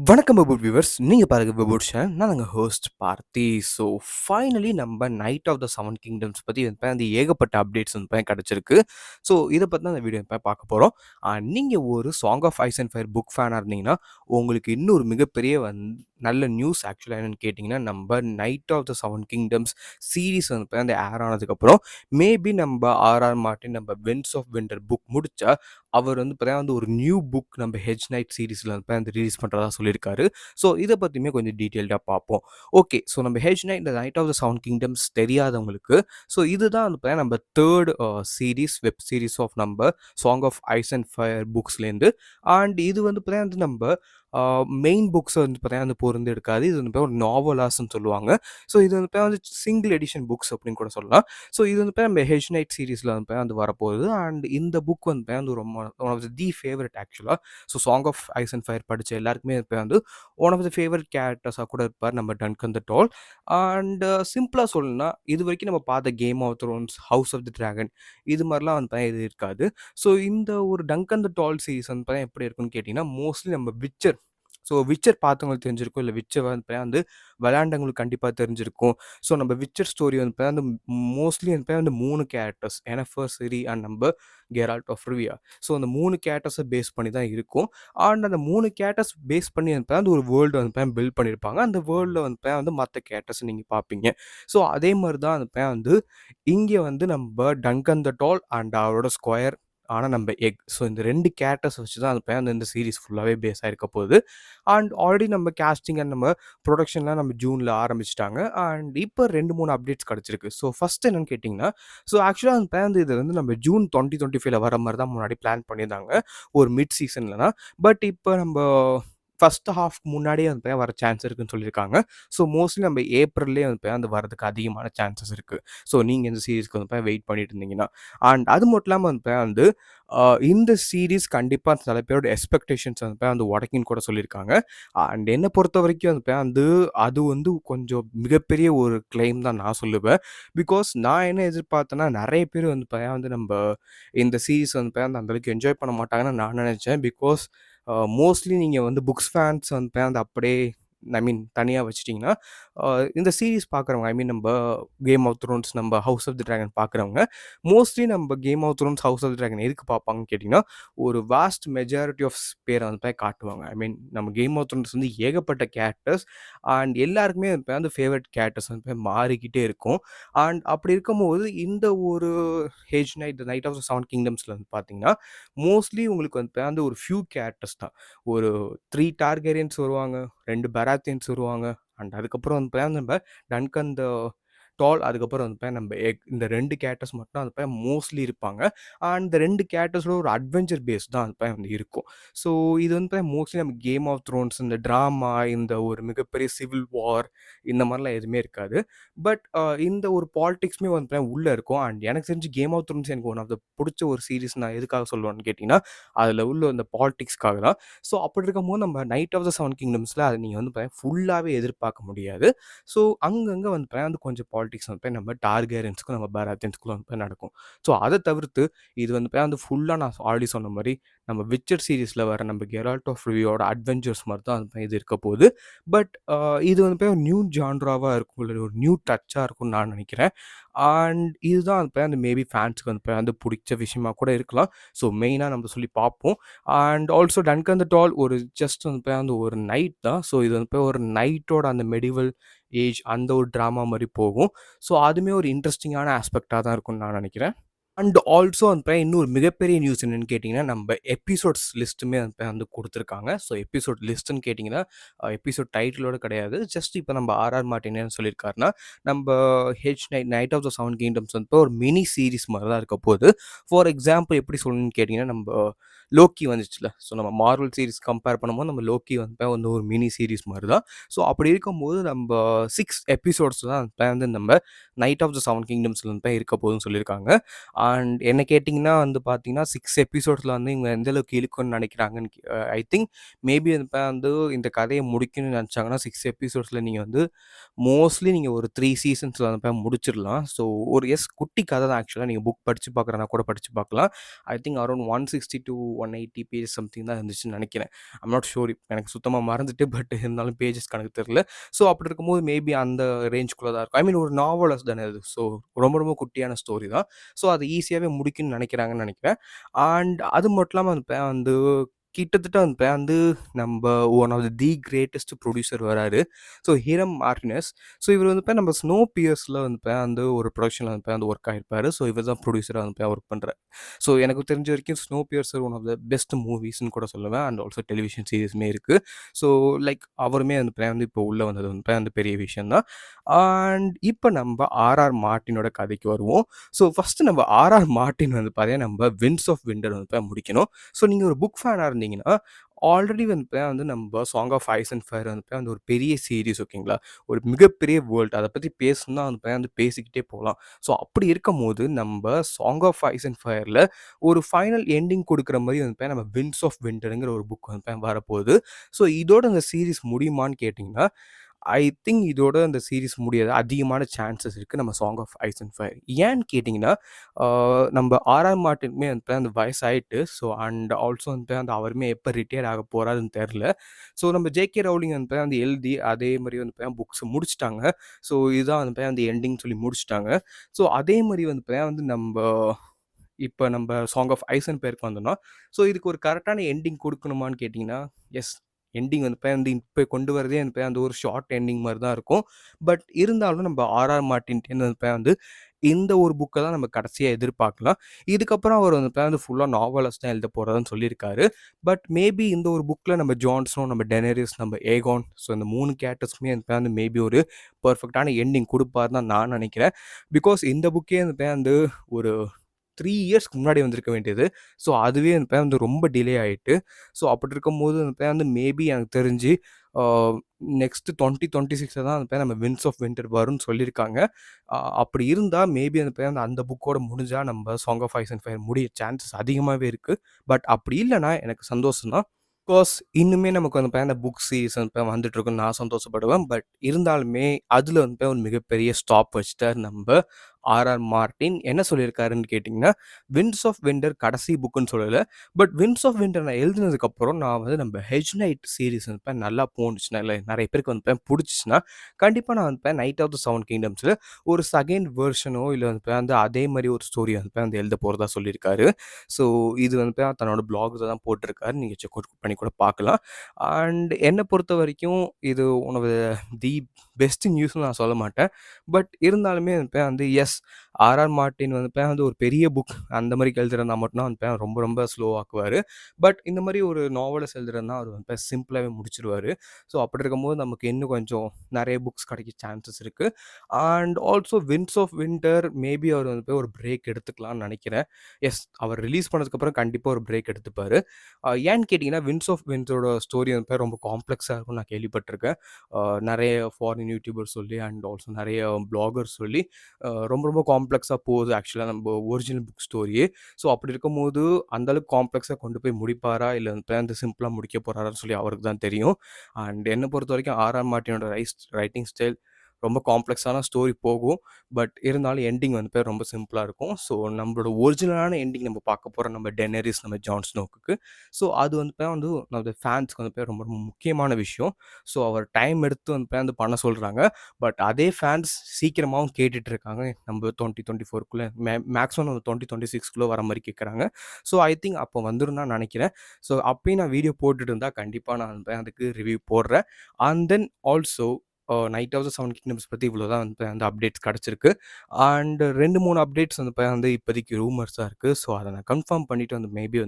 வணக்கம் பபுட் வியூவர்ஸ். நீங்க பாருங்க பபுட் சேனல். நான் உங்க ஹோஸ்ட் பார்த்தி. ஸோ ஃபைனலி நம்ம knight of the seven kingdoms பற்றி வந்து ஏகப்பட்ட அப்டேட்ஸ் வந்து கிடச்சிருக்கு. ஸோ இதை பற்றி தான் அந்த வீடியோ பார்க்க போகிறோம். நீங்கள் ஒரு song of ice and fire book ஃபேனாக இருந்தீங்கன்னா உங்களுக்கு இன்னொரு மிகப்பெரிய நல்ல நியூஸ் ஆக்சுவலாக என்னென்னு கேட்டிங்கன்னா, நம்ம knight of the seven kingdoms series வந்து அந்த ஏர் ஆனதுக்கப்புறம் மேபி நம்ம ஆர்ஆர் மார்ட்டின் நம்ம வின்ஸ் ஆஃப் விண்டர் புக் முடிச்சா அவர் வந்து இப்போதான் வந்து ஒரு நியூ புக் நம்ம ஹெஜ் நைட் சீரீஸில் வந்து ரிலீஸ் பண்ணுறதா சொல்லியிருக்காரு. ஸோ இதை பற்றியுமே கொஞ்சம் டீட்டெயில்டாக பார்ப்போம். ஓகே, ஸோ நம்ம ஹெஜ் நைட் இந்த knight of the seven kingdoms தெரியாதவங்களுக்கு ஸோ இதுதான் வந்து நம்ம third series web series of நம்ம song of ice and fire புக்ஸ்லேருந்து. அண்ட் இது வந்து வந்து நம்ம மெயின் புக்ஸ் வந்து வந்து பொருந்து எடுக்காது. இது வந்து ஒரு நாவலாஸ்ன்னு சொல்லுவாங்க. ஸோ இது வந்து சிங்கிள் எடிஷன் புக்ஸ் அப்படின்னு கூட சொல்லலாம். ஸோ இது வந்து நம்ம ஹெஜ் நைட் சீரீஸில் வந்து வரப்போகுது. அண்ட் இந்த புக் வந்து ரொம்ப ஒன் ஆஃப் தி ஃபேவரட் ஆக்சுவலாக. So song of ice and fire படித்த எல்லாருக்குமே வந்து ஒன் ஆஃப் தி ஃபேவரட் கேரக்டர்ஸாக கூட இருப்பார் நம்ம டன்கன் த டால். அண்ட் சிம்பிளாக சொல்லணும்னா இது வரைக்கும் நம்ம பார்த்த game of thrones, house of the dragon இது மாதிரிலாம் வந்து இது இருக்காது. ஸோ இந்த ஒரு டங்கன் த டால் சீரீஸ் வந்து எப்படி இருக்குன்னு கேட்டிங்கன்னா, மோஸ்ட்லி நம்ம விச்சர் விச்சர் பார்த்தவங்களுக்கு தெரிஞ்சிருக்கும். இல்லை விச்சர் வந்து விளையாண்டவங்களுக்கு கண்டிப்பாக தெரிஞ்சிருக்கும். ஸோ நம்ம விச்சர் ஸ்டோரி வந்து மோஸ்ட்லி வந்து 3 கேரக்டர்ஸ் எனஃபர், சிரி அண்ட் நம்ம கெரால்ட் ஆஃப் ரிவியா. ஸோ அந்த 3 கேரக்டர்ஸை பேஸ் பண்ணி தான் இருக்கும். அண்ட் அந்த 3 கேரக்டர்ஸ் பேஸ் பண்ணி வந்து ஒரு வேர்ல்டு வந்து பில்ட் பண்ணியிருப்பாங்க. அந்த வேர்ல்டில் வந்து மற்ற கேரக்டர்ஸ் நீங்கள் பார்ப்பீங்க. ஸோ அதே மாதிரி தான் வந்து இங்கே வந்து நம்ம டங்கன் த டால் அண்ட் அவரோட ஸ்கொயர் ஆனால் நம்ம எக். ஸோ இந்த 2 கேரக்டர்ஸ் வச்சு தான் அந்த இந்த சீரீஸ் ஃபுல்லாகவே பேஸ் ஆகிருக்க போகுது. அண்ட் ஆல்ரெடி நம்ம கேஸ்டிங் அண்ட் நம்ம ப்ரொடக்ஷன்லாம் நம்ம ஜூனில் ஆரம்பிச்சிட்டாங்க. அண்ட் இப்போ 2-3 அப்டேட்ஸ் கிடச்சிருக்கு. ஸோ ஃபஸ்ட் என்னன்னு கேட்டிங்கன்னா, ஸோ ஆக்சுவலாக இது வந்து நம்ம ஜூன் 2025 வர மாதிரி தான் முன்னாடி பிளான் பண்ணியிருந்தாங்க. ஒரு மிட் சீசன்லனா. பட் இப்போ நம்ம ஃபர்ஸ்ட் ஹாஃப்க்கு முன்னாடியே வந்து வர சான்ஸ் இருக்குன்னு சொல்லியிருக்காங்க. ஸோ மோஸ்ட்லி நம்ம ஏப்ரல்லே வந்து வரதுக்கு அதிகமான சான்சஸ் இருக்குது. ஸோ நீங்கள் இந்த சீரீஸ்க்கு வந்து வெயிட் பண்ணிட்டு இருந்தீங்கன்னா. அண்ட் அது மட்டும் இல்லாமல் வந்து இந்த சீரீஸ் கண்டிப்பாக சில பேரோட எக்ஸ்பெக்டேஷன்ஸ் வந்து உடைக்குன்னு கூட சொல்லியிருக்காங்க. அண்ட் என்னை பொறுத்த வரைக்கும் வந்து அது வந்து கொஞ்சம் மிகப்பெரிய ஒரு கிளைம் தான் நான் சொல்லுவேன். பிகாஸ் நான் என்ன எதிர்பார்த்தேன்னா, நிறைய பேர் வந்து நம்ம இந்த சீரீஸ் வந்து அந்தளவுக்கு என்ஜாய் பண்ண மாட்டாங்கன்னு நான் நினச்சேன். பிகாஸ் மோஸ்ட்லி நீங்கள் வந்து புக்ஸ் ஃபேன்ஸ் வந்து அப்படியே ஐ மீன் தனியாக வச்சுட்டிங்கன்னா, இந்த சீரீஸ் பார்க்குறவங்க ஐ மீன் நம்ம கேம் ஆஃப் த்ரோன்ஸ், நம்ம ஹவுஸ் ஆஃப் தி ட்ராகன் பார்க்குறவங்க மோஸ்ட்லி நம்ம game of thrones, house of the dragon எதுக்கு பார்ப்பாங்கன்னு கேட்டிங்கன்னா, ஒரு வாஸ்ட் மெஜாரிட்டி ஆஃப் பேரை வந்து காட்டுவாங்க. ஐ மீன் நம்ம கேம் ஆஃப் த்ரோன்ஸ் வந்து ஏகப்பட்ட கேரக்டர்ஸ் அண்ட் எல்லாருக்குமே வந்து ஃபேவரட் கேரக்டர்ஸ் வந்து மாறிக்கிட்டே இருக்கும். அண்ட் அப்படி இருக்கும்போது இந்த ஒரு hedge knight the knight of the seven கிங்டம்ஸில் வந்து பார்த்தீங்கன்னா, மோஸ்ட்லி உங்களுக்கு வந்து ஒரு ஃபியூ கேரக்டர்ஸ் தான். ஒரு 3 டார்கெரியன்ஸ் வருவாங்க, 2 பராத்தியன்ஸ் வருவாங்க. அண்ட் அதுக்கப்புறம் வந்து நம்ம டன்கன் த டால், அதுக்கப்புறம் வந்து நம்ம எக். இந்த 2 கேரக்டர்ஸ் மட்டும் அந்த மோஸ்ட்லி இருப்பாங்க. அண்ட் இந்த 2 கேரக்டர்ஸோட ஒரு அட்வென்ச்சர் பேஸ் தான் வந்து இருக்கும். ஸோ இது வந்து மோஸ்ட்லி நம்ம கேம் ஆஃப் த்ரோன்ஸ், இந்த ட்ராமா, இந்த ஒரு மிகப்பெரிய சிவில் வார் இந்த மாதிரிலாம் எதுவுமே இருக்காது. பட் இந்த ஒரு பாலிடிக்ஸுமே வந்து உள்ளே இருக்கும். அண்ட் எனக்கு தெரிஞ்சு கேம் ஆஃப் த்ரோன்ஸ் எனக்கு ஒன் ஆஃப் த பிடிச்ச ஒரு சீரீஸ் நான் எதுக்காக சொல்லுவேன்னு கேட்டிங்கன்னா, அதில் உள்ள அந்த பாலிடிக்ஸ்க்காக தான். ஸோ அப்படி இருக்கும்போது நம்ம நைட் ஆஃப் த செவன் கிங்டம்ஸில் அதை நீங்கள் வந்து ஃபுல்லாகவே எதிர்பார்க்க முடியாது. ஸோ அங்கங்கே வந்து கொஞ்சம் பாலிடிக்ஸ் வந்து நம்ம டார்கேரியன்ஸ்க்கும் நம்ம பராத்தியன்ஸ்க்கும் வந்து நடக்கும். ஸோ அதை தவிர்த்து இது வந்து ஃபுல்லாக நான் ஆல்ரெடி சொன்ன மாதிரி நம்ம விச்சர் சீரீஸில் வர நம்ம கெரால்ட் ஆஃப் ரிவியோட அட்வென்ச்சர்ஸ் மாதிரி தான் இது இருக்க போகுது. பட் இது வந்து ஒரு நியூ ஜான்ராவாக இருக்கும், இல்லை ஒரு நியூ டச்சாக இருக்கும்னு நான் நினைக்கிறேன். அண்ட் இதுதான் அந்த மேபி ஃபேன்ஸுக்கு வந்து பிடிச்ச விஷயமா கூட இருக்கலாம். ஸோ மெயினாக நம்ம சொல்லி பார்ப்போம். அண்ட் ஆல்சோ டன்கன் த டால் ஒரு ஜஸ்ட் வந்து ஒரு நைட் தான். ஸோ இது வந்து ஒரு நைட்டோட அந்த மெடிவல் ஏஜ் அந்த ஒரு ட்ராமா மாதிரி போகும். ஸோ அதுவுமே ஒரு இன்ட்ரெஸ்டிங்கான ஆஸ்பெக்டாக தான் இருக்கும்னு நான் நினைக்கிறேன். அண்ட் ஆல்சோ இன்னொரு மிகப்பெரிய நியூஸ் என்னன்னு கேட்டிங்கன்னா, நம்ம எபிசோட்ஸ் லிஸ்ட்டுமே வந்து கொடுத்துருக்காங்க. ஸோ எபிசோட் லிஸ்ட்டுன்னு கேட்டிங்கன்னா, எபிசோட் டைட்டிலோட கிடையாது. ஜஸ்ட் இப்போ நம்ம ஆர்ஆர் மார்ட்டின் என்ன சொல்லியிருக்காருன்னா, நம்ம hedge knight knight of the seven kingdoms வந்து ஒரு மினி சீரீஸ் மாதிரி தான் இருக்க போகுது. ஃபார் எக்ஸாம்பிள் எப்படி சொல்லணும்னு கேட்டிங்கன்னா, நம்ம லோக்கி வந்துச்சுல. ஸோ நம்ம மார்வல் சீரிஸ் கம்பேர் பண்ணும்போது நம்ம லோக்கி வந்து ஒரு மினி சீரீஸ் மாதிரி தான். ஸோ அப்படி இருக்கும்போது நம்ம 6 எபிசோட்ஸ் தான் வந்து நம்ம நைட் ஆஃப் த செவன் கிங்டம்ஸில் வந்து இருக்க போகுதுன்னு சொல்லியிருக்காங்க. அண்ட் என்ன கேட்டிங்கன்னா வந்து பார்த்தீங்கன்னா, 6 எபிசோட்ஸில் வந்து இவங்க எந்த அளவுக்கு இழுக்குன்னு நினைக்கிறாங்கன்னு ஐ திங்க் மேபி வந்து இந்த கதையை முடிக்கணும்னு நினச்சாங்கன்னா 6 எபிசோட்ஸில் நீங்கள் வந்து மோஸ்ட்லி நீங்கள் ஒரு 3 சீசன்ஸில் வந்து முடிச்சிடலாம். ஸோ ஒரு குட்டி கதை தான் ஆக்சுவலாக. நீங்கள் புக் படித்து பார்க்குறனா கூட படித்து பார்க்கலாம். I think around 160 to 180 pages something தான் இருந்துச்சுன்னு நெனைக்கிறேன். ஐம் நாட் ஷூர் எனக்கு சுத்தமா மறந்துட்டு. பட் இருந்தாலும் பேஜஸ் கணக்கு தெரியல. ஸோ அப்படி இருக்கும்போது மேபி அந்த ரேஞ்சுக்குள்ள தான் இருக்கும். ஐ மீன் ஒரு நாவலஸ் தானே அது. ஸோ ரொம்ப ரொம்ப குட்டியான ஸ்டோரி தான். ஸோ அது ஈஸியாவே முடிக்கும்னு நெனைக்கிறாங்கன்னு நெனைக்கிறேன். அண்ட் அது மட்டும் இல்லாம அந்த பையன் வந்து கிட்டத்தட்ட அந்த பையன் வந்து நம்ப one of the greatest producer வராரு. So Hiram Martinez. ஸோ இவர் வந்து நம்ம ஸ்னோ பியர்ஸ்ல வந்து வந்து ஒரு ப்ரொடக்ஷன்ல வந்து ஒர்க் ஆகியிருப்பாரு. ஸோ இவர் தான் ப்ரொடியூசராக வந்து ஒர்க் பண்ணுறாரு. ஸோ எனக்கு தெரிஞ்ச வரைக்கும் Snowpiercer one of the best மூவிஸ்ன்னு கூட சொல்லுவேன். அண்ட் ஆல்சோ டெலிவிஷன் சீரிஸுமே இருக்குது. ஸோ லைக் அவருமே வந்து இப்போ உள்ளே வந்தது வந்து பெரிய விஷயம் தான். அண்ட் இப்போ நம்ம ஆர்ஆர் மார்ட்டினோட கதைக்கு வருவோம். ஸோ ஃபஸ்ட்டு நம்ம ஆர்ஆர் மார்ட்டின் வந்து பார்த்தீங்கன்னா நம்ம வின்ஸ் ஆஃப் விண்டர் வந்து முடிக்கணும். ஸோ நீங்கள் ஒரு புக் ஃபேனாக இருந்தீங்கன்னா ஆல்ரெடி வந்து நம்ம song of ice and fire வந்து ஒரு பெரிய சீரிஸ் ஓகேங்களா. ஒரு மிகப்பெரிய வேர்ல்டு அதை பற்றி பேசணும்னா வந்து பேசிக்கிட்டே போகலாம். ஸோ அப்படி இருக்கும்போது நம்ம சாங் ஆஃப் ஐஸ் அண்ட் ஃபயரில் ஒரு ஃபைனல் எண்டிங் கொடுக்குற மாதிரி வந்து நம்ம வின்ஸ் ஆஃப் விண்டருங்கிற ஒரு புக் வந்து வரப்போகுது. ஸோ இதோட அந்த சீரிஸ் முடியுமான்னு கேட்டிங்கன்னா ஐ திங்க் இதோட அந்த சீரிஸ் முடியாது அதிகமான சான்சஸ் இருக்குது நம்ம song of ice and fire. ஏன்னு கேட்டிங்கன்னா நம்ம ஆர்ஆர் மார்ட்டினுமே வந்து அந்த வயசாயிட்டு. ஸோ அண்ட் ஆல்சோ வந்து அவருமே எப்போ ரிட்டையர் ஆக போகிறாருன்னு தெரில. ஸோ நம்ம ஜேகே ரவுலிங் வந்து எழுதி அதே மாதிரி வந்து புக்ஸ் முடிச்சிட்டாங்க. ஸோ இதுதான் வந்து எண்டிங் சொல்லி முடிச்சிட்டாங்க. ஸோ அதே மாதிரி வந்து நம்ம இப்போ நம்ம சாங் ஆஃப் ஐஸ் அண்ட் ஃபயருக்கு வந்தோம்னா, ஸோ இதுக்கு ஒரு கரெக்டான எண்டிங் கொடுக்கணுமான்னு கேட்டிங்கன்னா, எஸ் எண்டிங் வந்து இப்போ கொண்டு வரதே அந்த ஒரு ஷார்ட் எண்டிங் மாதிரி தான் இருக்கும். பட் இருந்தாலும் நம்ம ஆர்ஆர் மார்ட்டின்ட்டு வந்து இந்த ஒரு புக்கை தான் நம்ம கடைசியாக எதிர்பார்க்கலாம். இதுக்கப்புறம் அவர் வந்து ஃபுல்லாக நாவலஸ் தான் எழுத போகிறதுன்னு சொல்லியிருக்காரு. பட் மேபி இந்த ஒரு புக்கில் நம்ம ஜான்ஸ்னோ, நம்ம டெனரிஸ், நம்ம ஏகான், ஸோ இந்த 3 கேரக்டர்ஸ்க்குமே வந்து மேபி ஒரு பெர்ஃபெக்டான எண்டிங் கொடுப்பாருன்னு தான் நான் நினைக்கிறேன். பிகாஸ் இந்த புக்கே வந்து ஒரு 3 இயர்ஸ்க்கு முன்னாடி வந்திருக்க வேண்டியது. ஸோ அதுவே வந்து ரொம்ப டிலே ஆயிட்டு. ஸோ அப்படி இருக்கும்போது வந்து மேபி எனக்கு தெரிஞ்சு நெக்ஸ்ட் 2026 தான் நம்ம வின்ஸ் ஆஃப் வின்டர் வரும்னு சொல்லியிருக்காங்க. அப்படி இருந்தா மேபி அந்த புக்கோட முடிஞ்சா நம்ம song of ice and fire முடிய சான்சஸ் அதிகமாவே இருக்கு. பட் அப்படி இல்லன்னா எனக்கு சந்தோஷம் தான். பிகாஸ் இன்னுமே நமக்கு அந்த புக் சீரிஸ் வந்துட்டுருக்குன்னு நான் சந்தோஷப்படுவேன். பட் இருந்தாலுமே அதில் ஒரு மிகப்பெரிய ஸ்டாப் வச்சுட்டார் நம்ம ஆர்ஆர் மார்ட்டின். என்ன சொல்லியிருக்காருன்னு கேட்டிங்கன்னா, வின்ஸ் ஆஃப் விண்டர் கடைசி புக்குன்னு சொல்லலை. பட் வின்ஸ் ஆஃப் விண்டர் நான் எழுதினதுக்கப்புறம் நான் வந்து நம்ம ஹெஜ் நைட் சீரிஸ் நல்லா போணுச்சுன்னா, இல்லை நிறைய பேருக்கு பிடிச்சிச்சுன்னா, கண்டிப்பாக நான் நைட் ஆஃப் த செவன் கிங்டம்ஸில் ஒரு செகண்ட் வெர்ஷனோ இல்லை வந்து அதே மாதிரி ஒரு ஸ்டோரி வந்து எழுத போகிறதா சொல்லியிருக்காரு. ஸோ இது தன்னோட பிளாக்ஸில் தான் போட்டிருக்காரு. நீங்கள் செக் அவுட் பண்ணி கூட பார்க்கலாம். அண்ட் என்னை பொறுத்த வரைக்கும் இது ஒன் ஆஃப் தி பெஸ்ட் நியூஸ்னு நான் சொல்ல மாட்டேன். பட் இருந்தாலுமே வந்து எஸ் ஆர்ஆர் மார்ட்டின் வந்து ஒரு பெரிய புக் அந்த மாதிரி எழுதுறதுனா மட்டும்தான் ரொம்ப ரொம்ப ஸ்லோ ஆக்குவார். பட் இந்த மாதிரி ஒரு நாவலஸ் எழுதுறதுனா அவர் சிம்பிளாகவே முடிச்சிருவார். ஸோ அப்படி இருக்கும்போது நமக்கு இன்னும் கொஞ்சம் நிறைய புக்ஸ் கிடைக்க சான்சஸ் இருக்குது. And also winds of winter maybe அவர் ஒரு பிரேக் எடுத்துக்கலாம்னு நினைக்கிறேன். எஸ் அவர் ரிலீஸ் பண்ணதுக்கப்புறம் கண்டிப்பாக ஒரு பிரேக் எடுத்துப்பார். ஏன்னு கேட்டிங்கன்னா வின்ஸ் ஆஃப் வின்டரோட ஸ்டோரி ரொம்ப காம்ப்ளெக்ஸாக இருக்கும்னு நான் கேள்விப்பட்டிருக்கேன். நிறைய ஃபாரின் யூடியூபர்ஸ் சொல்லி அண்ட் ஆல்சோ நிறைய பிளாகர்ஸ் சொல்லி ரொம்ப ரொம்ப காம்ப்ளெக்ஸாக போகுது ஆக்சுவலாக நம்ம ஒரிஜினல் புக் ஸ்டோரியே. ஸோ அப்படி இருக்கும்போது அந்தளவுக்கு காம்ப்ளெக்ஸாக கொண்டு போய் முடிப்பாரா இல்லை அந்த சிம்பிளாக முடிக்க போகிறாரான்னு சொல்லி அவருக்கு தான் தெரியும். அண்ட் என்னை பொறுத்த வரைக்கும் ஆர்ஆர் மார்ட்டினோட ரைட்டிங் ஸ்டைல் ரொம்ப காம்ப்ளெக்ஸான ஸ்டோரி போகும். பட் இருந்தாலும் எண்டிங் ரொம்ப சிம்பிளாக இருக்கும். ஸோ நம்மளோட ஒரிஜினலான எண்டிங் நம்ம பார்க்க போகிறோம் நம்ம டெனரிஸ், நம்ம ஜான் ஸ்னோவுக்கு. ஸோ அது நம்ம ஃபேன்ஸ்க்கு ரொம்ப ரொம்ப முக்கியமான விஷயம். ஸோ அவர் டைம் எடுத்து பண்ண சொல்கிறாங்க. பட் அதே ஃபேன்ஸ் சீக்கிரமாகவும் கேட்டுட்டு இருக்காங்க. நம்ம 2024க்குள்ளே மேக்ஸிமம் நம்ம 2026க்குள்ளே வர மாதிரி கேட்குறாங்க. ஸோ ஐ திங்க் அப்போ வந்துடும் தான் நினைக்கிறேன். ஸோ அப்பயும் நான் வீடியோ போட்டுட்டு இருந்தால் கண்டிப்பாக நான் அதுக்கு ரிவ்யூ போடுறேன். And then also knight of the seven kingdoms பற்றி இவ்வளோ தான் அந்த அப்டேட்ஸ் கிடச்சிருக்கு. அண்ட் 2-3 அப்டேட்ஸ் வந்து இப்போதைக்கு ரூமர்ஸாக இருக்குது. ஸோ அதை நான் கன்ஃபார்ம் பண்ணிவிட்டு மேபி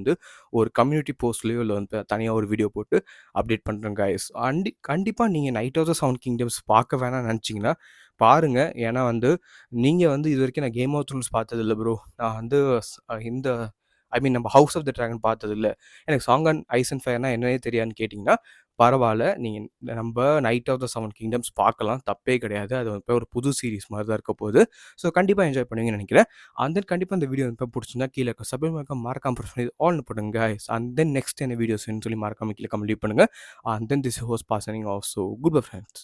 ஒரு கம்யூனிட்டி போஸ்ட்லேயோ இல்லை தனியாக ஒரு வீடியோ போட்டு அப்டேட் பண்ணுறேன் கைஸ். அண்ட் கண்டிப்பாக நீங்கள் knight of the seven kingdoms பார்க்க வேணாம்னு நினச்சிங்கன்னா பாருங்கள். ஏன்னா நீங்கள் இது வரைக்கும் நான் கேம் ஆஃப் த்ரோன்ஸ் பார்த்ததில்ல ப்ரோ. நான் இந்த ஐ மீன் நம்ம ஹவுஸ் ஆஃப் த ட்ராகன் பார்த்ததில்ல. எனக்கு சாங் அண்ட் ஐஸ் அண்ட் ஃபயர்னா என்னன்னே தெரியாதுன்னு கேட்டிங்கன்னா பரவாயில்ல. நீங்கள் நம்ம knight of the seven kingdoms பார்க்கலாம். தப்பே கிடையாது. அது ஒரு புது சீரிஸ் மாதிரி தான் இருக்க போகுது. ஸோ கண்டிப்பாக என்ஜாய் பண்ணுவீங்கன்னு நினைக்கிறேன். அண்ட் தென் கண்டிப்பாக இந்த வீடியோ பிடிச்சிருந்தா கீழே இருக்க சப்ஸ்கிரைப் மறக்காம ப்ரெஸ் பண்ணி ஆல்னு போடுங்க கைஸ். அண்ட் தென் நெக்ஸ்ட் என்ன வீடியோஸ்ன்னு சொல்லி மறக்காம கீழே கமெண்ட் பண்ணுங்கள். அண்ட் தென் திஸ் ஹோஸ்ட் பாசனிங் off. So good bye friends.